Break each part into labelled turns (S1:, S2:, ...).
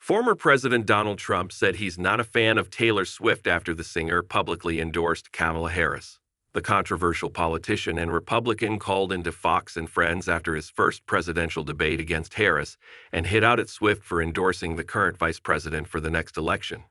S1: Former President Donald Trump said he's not a fan of Taylor Swift after the singer publicly endorsed Kamala Harris. The controversial politician and Republican called into Fox and Friends after his first presidential debate against Harris and hit out at Swift for endorsing the current vice president for the next election.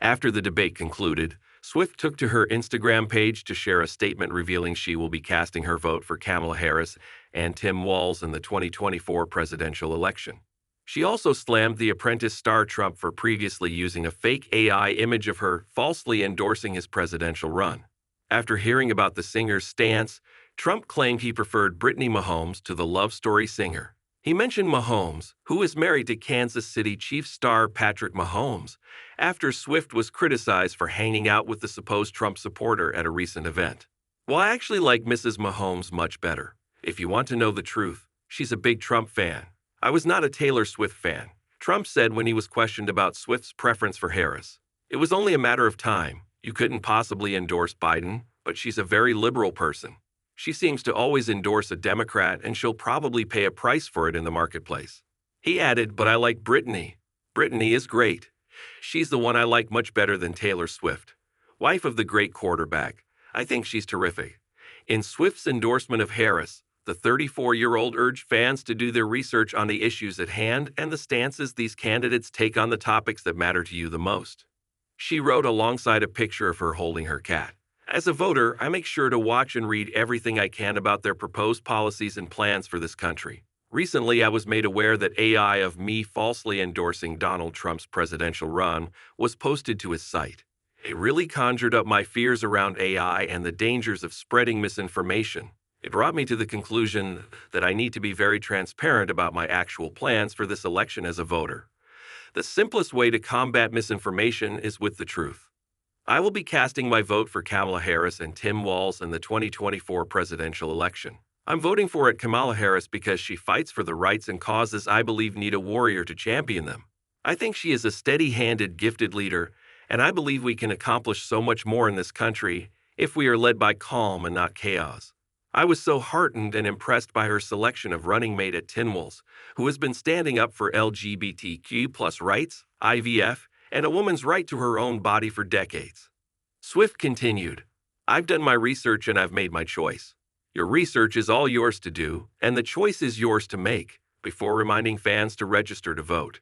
S1: After the debate concluded, Swift took to her Instagram page to share a statement revealing she will be casting her vote for Kamala Harris and Tim Walz in the 2024 presidential election. She also slammed the Apprentice star Trump for previously using a fake AI image of her falsely endorsing his presidential run. After hearing about the singer's stance, Trump claimed he preferred Brittany Mahomes to the love story singer. He mentioned Mahomes, who is married to Kansas City Chiefs star Patrick Mahomes, after Swift was criticized for hanging out with the supposed Trump supporter at a recent event. Well, I actually like Mrs. Mahomes much better. If you want to know the truth, she's a big Trump fan. I was not a Taylor Swift fan, Trump said when he was questioned about Swift's preference for Harris. It was only a matter of time. You couldn't possibly endorse Biden, but she's a very liberal person. She seems to always endorse a Democrat, and she'll probably pay a price for it in the marketplace. He added, but I like Brittany. Brittany is great. She's the one I like much better than Taylor Swift. Wife of the great quarterback. I think she's terrific. In Swift's endorsement of Harris, the 34-year-old urged fans to do their research on the issues at hand and the stances these candidates take on the topics that matter to you the most. She wrote alongside a picture of her holding her cat. As a voter, I make sure to watch and read everything I can about their proposed policies and plans for this country. Recently, I was made aware that AI of me falsely endorsing Donald Trump's presidential run was posted to his site. It really conjured up my fears around AI and the dangers of spreading misinformation. It brought me to the conclusion that I need to be very transparent about my actual plans for this election as a voter. The simplest way to combat misinformation is with the truth. I will be casting my vote for Kamala Harris and Tim Walz in the 2024 presidential election. I'm voting for Kamala Harris because she fights for the rights and causes I believe need a warrior to champion them. I think she is a steady-handed, gifted leader, and I believe we can accomplish so much more in this country if we are led by calm and not chaos. I was so heartened and impressed by her selection of running mate at Tim Walz, who has been standing up for LGBTQ+ rights, IVF, and a woman's right to her own body for decades. Swift continued, I've done my research and I've made my choice. Your research is all yours to do, and the choice is yours to make, before reminding fans to register to vote.